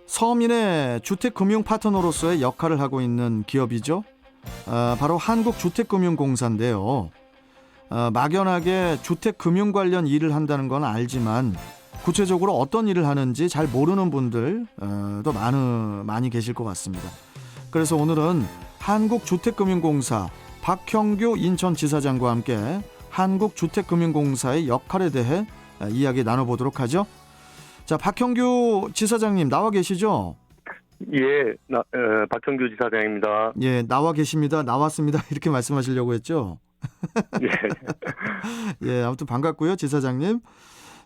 서민의 주택금융 파트너로서의 역할을 하고 있는 기업이죠. 바로 한국주택금융공사인데요. 막연하게 주택금융 관련 일을 한다는 건 알지만 구체적으로 어떤 일을 하는지 잘 모르는 분들도 많이 계실 것 같습니다. 그래서 오늘은 한국주택금융공사 박형규 인천지사장과 함께 한국주택금융공사의 역할에 대해 이야기 나눠보도록 하죠. 자, 박형규 지사장님 나와 계시죠? 예, 박형규 지사장입니다. 예, 나와 계십니다. 나왔습니다. 이렇게 말씀하시려고 했죠? 예. 예, 아무튼 반갑고요, 지사장님.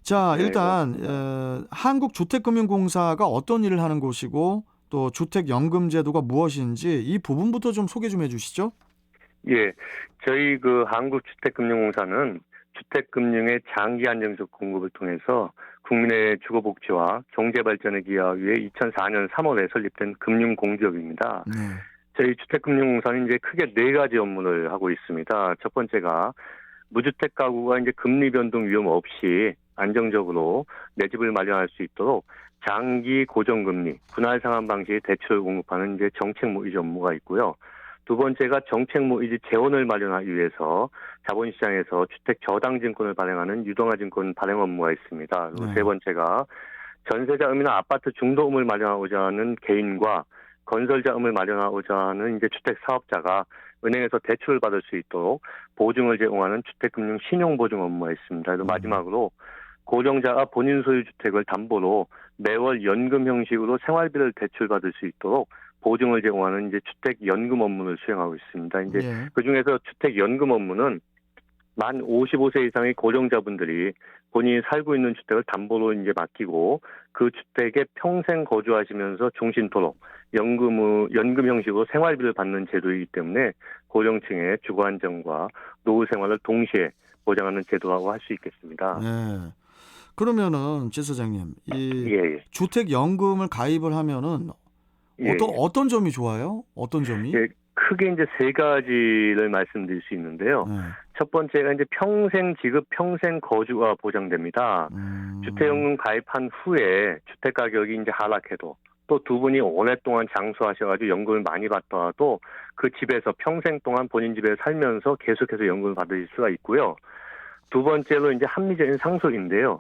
자, 네, 일단 한국주택금융공사가 어떤 일을 하는 곳이고 또 주택연금제도가 무엇인지 이 부분부터 좀 소개 좀 해주시죠. 예, 저희 한국주택금융공사는 주택금융의 장기 안정적 공급을 통해서 국민의 주거복지와 경제발전에 기여하기 위해 2004년 3월에 설립된 금융공기업입니다. 네. 저희 주택금융공사는 이제 크게 네 가지 업무를 하고 있습니다. 첫 번째가 무주택 가구가 이제 금리 변동 위험 없이 안정적으로 내 집을 마련할 수 있도록 장기 고정금리, 분할 상환 방식의 대출을 공급하는 이제 정책 모의지 업무가 있고요. 두 번째가 정책 모의지 재원을 마련하기 위해서 자본시장에서 주택 저당증권을 발행하는 유동화증권 발행 업무가 있습니다. 그리고 네. 세 번째가 전세자금이나 아파트 중도금을 마련하고자 하는 개인과 건설자금을 마련하고자 하는 이제 주택 사업자가 은행에서 대출을 받을 수 있도록 보증을 제공하는 주택금융 신용보증 업무가 있습니다. 그리고 마지막으로 고령자가 본인 소유 주택을 담보로 매월 연금 형식으로 생활비를 대출받을 수 있도록 보증을 제공하는 이제 주택연금 업무를 수행하고 있습니다. 이제 예. 그 중에서 주택연금 업무는 만 55세 이상의 고령자분들이 본인이 살고 있는 주택을 담보로 이제 맡기고 그 주택에 평생 거주하시면서 종신토록 연금 형식으로 생활비를 받는 제도이기 때문에 고령층의 주거 안정과 노후 생활을 동시에 보장하는 제도라고 할 수 있겠습니다. 네. 그러면은 지사장님, 이 예. 주택연금을 가입을 하면은 예. 어떤 점이 좋아요? 어떤 점이? 예, 크게 이제 세 가지를 말씀드릴 수 있는데요. 네. 첫 번째가 이제 평생 지급, 평생 거주가 보장됩니다. 주택연금 가입한 후에 주택 가격이 이제 하락해도 또 두 분이 오랫동안 장수하셔가지고 연금을 많이 받더라도 그 집에서 평생 동안 본인 집에 살면서 계속해서 연금을 받으실 수가 있고요. 두 번째로 이제 합리적인 상속인데요.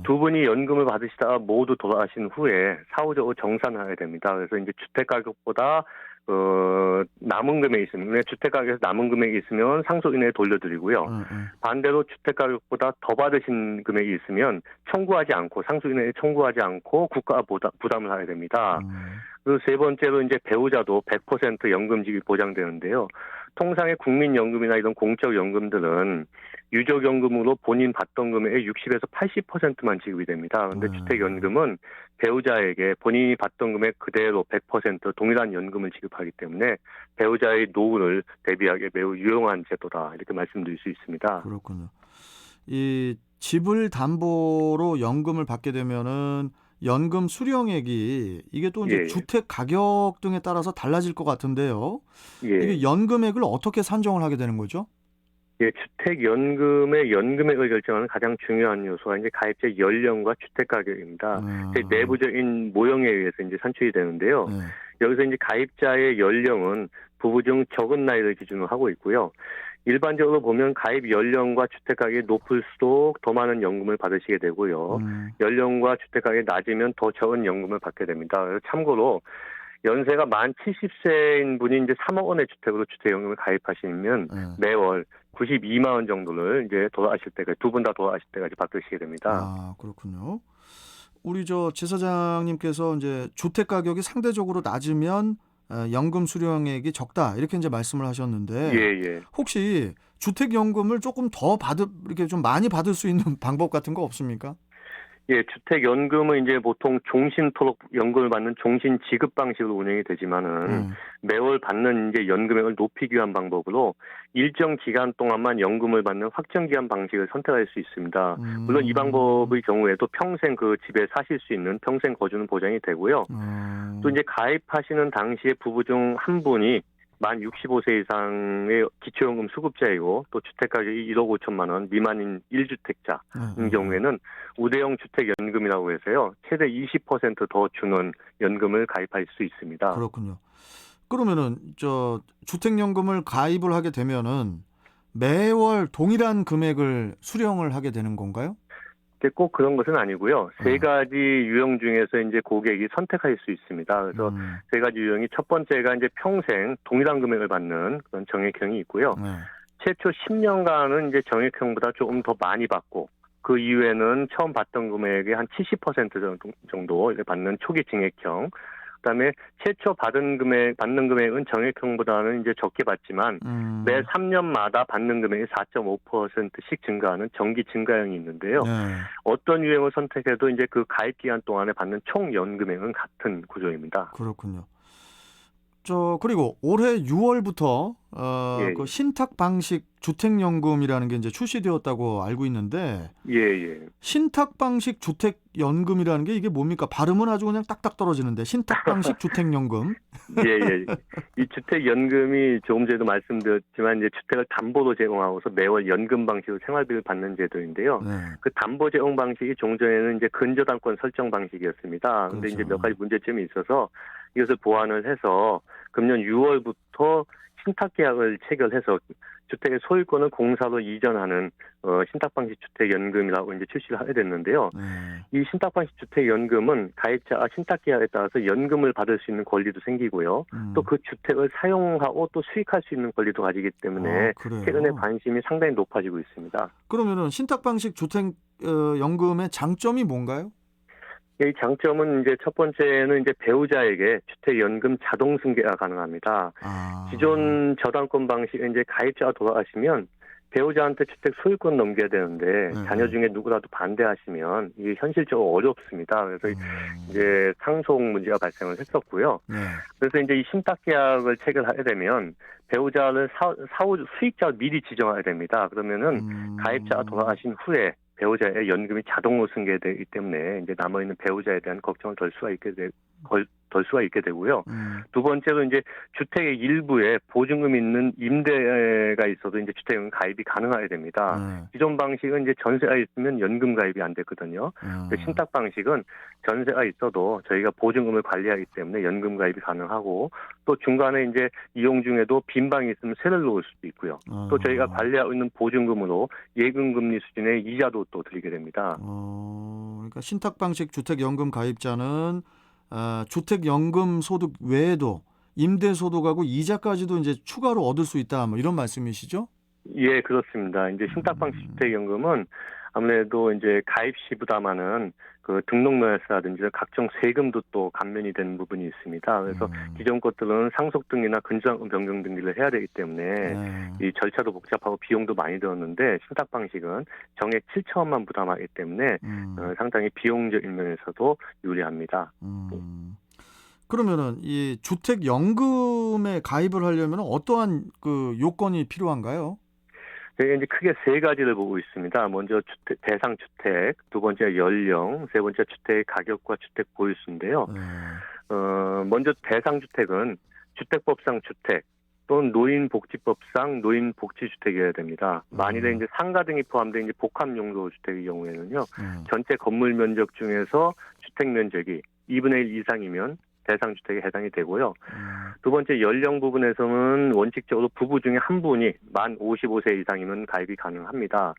두 분이 연금을 받으시다가 모두 돌아가신 후에 사후적으로 정산하게 됩니다. 그래서 이제 주택 가격보다 남은 금액이 있으면 주택 가격에서 남은 금액이 있으면 상속인에게 돌려드리고요. 반대로 주택 가격보다 더 받으신 금액이 있으면 청구하지 않고 상속인에게 청구하지 않고 국가가 부담을 하게 됩니다. 그리고 세 번째로 이제 배우자도 100% 연금직이 보장되는데요. 통상의 국민연금이나 이런 공적연금들은 유족연금으로 본인 받던 금액의 60에서 80%만 지급이 됩니다. 그런데 주택연금은 배우자에게 본인이 받던 금액 그대로 100% 동일한 연금을 지급하기 때문에 배우자의 노후를 대비하기에 매우 유용한 제도다 이렇게 말씀드릴 수 있습니다. 그렇군요. 이 집을 담보로 연금을 받게 되면은 연금 수령액이 이게 또 이제 예. 주택 가격 등에 따라서 달라질 것 같은데요. 예. 이게 연금액을 어떻게 산정을 하게 되는 거죠? 예, 주택연금의 연금액을 결정하는 가장 중요한 요소가 이제 가입자 연령과 주택 가격입니다. 내부적인 모형에 의해서 이제 산출이 되는데요. 네. 여기서 이제 가입자의 연령은 부부 중 적은 나이를 기준으로 하고 있고요. 일반적으로 보면 가입 연령과 주택 가격이 높을수록 더 많은 연금을 받으시게 되고요. 연령과 주택 가격이 낮으면 더 적은 연금을 받게 됩니다. 그래서 참고로 연세가 만 70세인 분이 이제 3억 원의 주택으로 주택연금을 가입하시면 매월 92만 원 정도를 이제 돌아가실 때까지 두 분 다 돌아가실 때까지 받으시게 됩니다. 아, 그렇군요. 우리 지사장님께서 이제 주택 가격이 상대적으로 낮으면 연금 수령액이 적다 이렇게 이제 말씀을 하셨는데 예. 혹시 주택연금을 조금 더 이렇게 좀 많이 받을 수 있는 방법 같은 거 없습니까? 예, 주택연금은 이제 보통 종신토록 연금을 받는 종신지급 방식으로 운영이 되지만은 매월 받는 이제 연금액을 높이기 위한 방법으로 일정 기간 동안만 연금을 받는 확정기한 방식을 선택할 수 있습니다. 물론 이 방법의 경우에도 평생 그 집에 사실 수 있는 평생 거주는 보장이 되고요. 또 이제 가입하시는 당시에 부부 중 한 분이 만 65세 이상의 기초연금 수급자이고 또 주택 가격이 1억 5천만 원 미만인 1주택자인 경우에는 우대형 주택연금이라고 해서요. 최대 20%더 주는 연금을 가입할 수 있습니다. 그렇군요. 그러면은 저 주택연금을 가입을 하게 되면은 매월 동일한 금액을 수령을 하게 되는 건가요? 근데 꼭 그런 것은 아니고요. 세 가지 유형 중에서 이제 고객이 선택할 수 있습니다. 그래서 세 가지 유형이 첫 번째가 이제 평생 동일한 금액을 받는 그런 정액형이 있고요. 최초 10년간은 이제 정액형보다 조금 더 많이 받고 그 이후에는 처음 받던 금액의 한 70% 정도 받는 초기 증액형. 그다음에 최초 받는 금액은 정액형보다는 이제 적게 받지만 매 3년마다 받는 금액이 4.5%씩 증가하는 정기 증가형이 있는데요. 어떤 유형을 선택해도 이제 그 가입 기간 동안에 받는 총 연금액은 같은 구조입니다. 그렇군요. 그리고 올해 6월부터 예, 그 신탁 방식 주택연금이라는 게 이제 출시되었다고 알고 있는데, 예. 신탁 방식 주택연금이라는 게 이게 뭡니까? 발음은 아주 그냥 딱딱 떨어지는데, 신탁 방식 주택연금. 예. 이 주택연금이 조금 전에도 말씀드렸지만 이제 주택을 담보로 제공하고서 매월 연금 방식으로 생활비를 받는 제도인데요. 그 담보 제공 방식이 종전에는 이제 근저당권 설정 방식이었습니다. 그런데 그렇죠. 이제 몇 가지 문제점이 있어서 이것을 보완을 해서 금년 6월부터 신탁 계약을 체결해서 주택의 소유권을 공사로 이전하는 신탁 방식 주택연금이라고 이제 출시를 하게 됐는데요. 이 신탁 방식 주택연금은 가입자가 신탁 계약에 따라서 연금을 받을 수 있는 권리도 생기고요. 또 그 주택을 사용하고 또 수익할 수 있는 권리도 가지기 때문에 최근에 관심이 상당히 높아지고 있습니다. 그러면은 신탁 방식 주택연금의 장점이 뭔가요? 이 장점은 이제 첫 번째는 이제 배우자에게 주택연금 자동 승계가 가능합니다. 기존 저당권 방식은 이제 가입자가 돌아가시면 배우자한테 주택 소유권 넘겨야 되는데 자녀 중에 누구라도 반대하시면 이게 현실적으로 어렵습니다. 그래서 이제 상속 문제가 발생을 했었고요. 그래서 이제 이 신탁 계약을 체결하게 되면 배우자를 사후 수익자를 미리 지정하게 됩니다. 그러면은 가입자가 돌아가신 후에 배우자의 연금이 자동으로 승계되기 때문에 이제 남아있는 배우자에 대한 걱정을 덜 수가 있게 되고요. 두 번째로 이제 주택의 일부에 보증금 있는 임대가 있어도 이제 주택연금 가입이 가능하게 됩니다. 기존 방식은 이제 전세가 있으면 연금 가입이 안 됐거든요. 신탁 방식은 전세가 있어도 저희가 보증금을 관리하기 때문에 연금 가입이 가능하고 또 중간에 이제 이용 중에도 빈 방이 있으면 세를 놓을 수도 있고요. 또 저희가 관리하고 있는 보증금으로 예금 금리 수준의 이자도 또 드리게 됩니다. 그러니까 신탁 방식 주택연금 가입자는 주택연금 소득 외에도 임대소득하고 이자까지도 이제 추가로 얻을 수 있다, 뭐 이런 말씀이시죠? 예, 그렇습니다. 이제 신탁 방식 주택연금은 아무래도 이제 가입 시보다만은 그 등록면세라든지 각종 세금도 또 감면이 되는 부분이 있습니다. 그래서 기존 것들은 상속 등기나 근저당권 변경 등기를 해야 되기 때문에 이 절차도 복잡하고 비용도 많이 들었는데 신탁 방식은 정액 7천원만 부담하기 때문에 상당히 비용적인 면에서도 유리합니다. 그러면은 이 주택연금에 가입을 하려면 어떠한 그 요건이 필요한가요? 저희가 이제 크게 세 가지를 보고 있습니다. 먼저 대상 주택, 두 번째 연령, 세 번째 주택의 가격과 주택 보유수인데요. 먼저 대상 주택은 주택법상 주택 또는 노인복지법상 노인복지주택이어야 됩니다. 만일에 이제 상가 등이 포함된 이제 복합용도 주택의 경우에는요, 전체 건물 면적 중에서 주택 면적이 2분의 1 이상이면 대상 주택에 해당이 되고요. 두 번째 연령 부분에서는 원칙적으로 부부 중에 한 분이 만 55세 이상이면 가입이 가능합니다.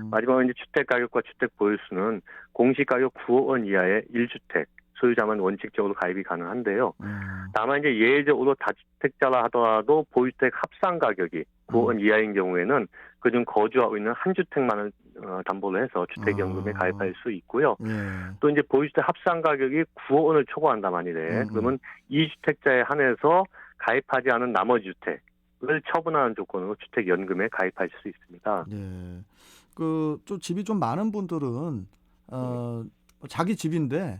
마지막으로 이제 주택 가격과 주택 보유수는 공시 가격 9억 원 이하의 1주택 소유자만 원칙적으로 가입이 가능한데요. 다만 이제 예외적으로 다주택자라 하더라도 보유주택 합산 가격이 9억 원 이하인 경우에는 그중 거주하고 있는 한 주택만을 담보로 해서 주택연금에 가입할 수 있고요. 또 이제 보유주택 합산 가격이 9억 원을 초과한다 만일에 그러면 이 주택자에 한해서 가입하지 않은 나머지 주택을 처분하는 조건으로 주택연금에 가입할 수 있습니다. 좀 집이 좀 많은 분들은 자기 집인데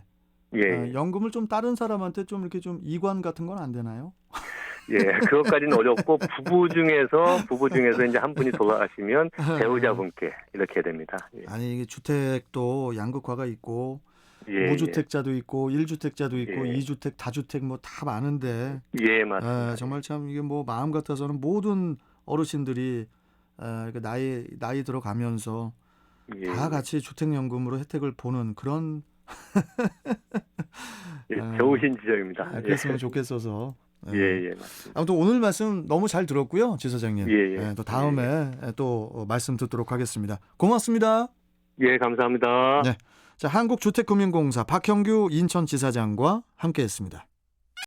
연금을 좀 다른 사람한테 좀 이렇게 좀 이관 같은 건 안 되나요? 예, 그것까지는 어렵고 부부 중에서 이제 한 분이 돌아가시면 배우자분께 이렇게 됩니다. 아니 이게 주택도 양극화가 있고 예, 무주택자도 있고 1주택자도 있고 예. 2주택, 다주택 뭐 다 많은데 예, 맞습니다. 정말 참 이게 뭐 마음 같아서는 모든 어르신들이 그 나이 들어가면서 예, 다 같이 주택연금으로 혜택을 보는 그런 예, 에, 좋으신 지적입니다. 그랬으면 좋겠어서. 예, 예, 맞습니다. 아무튼 오늘 말씀 너무 잘 들었고요, 지사장님. 예, 예. 또 다음에 또 말씀 듣도록 하겠습니다. 고맙습니다. 예, 감사합니다. 네. 자, 한국주택금융공사 박형규 인천지사장과 함께했습니다.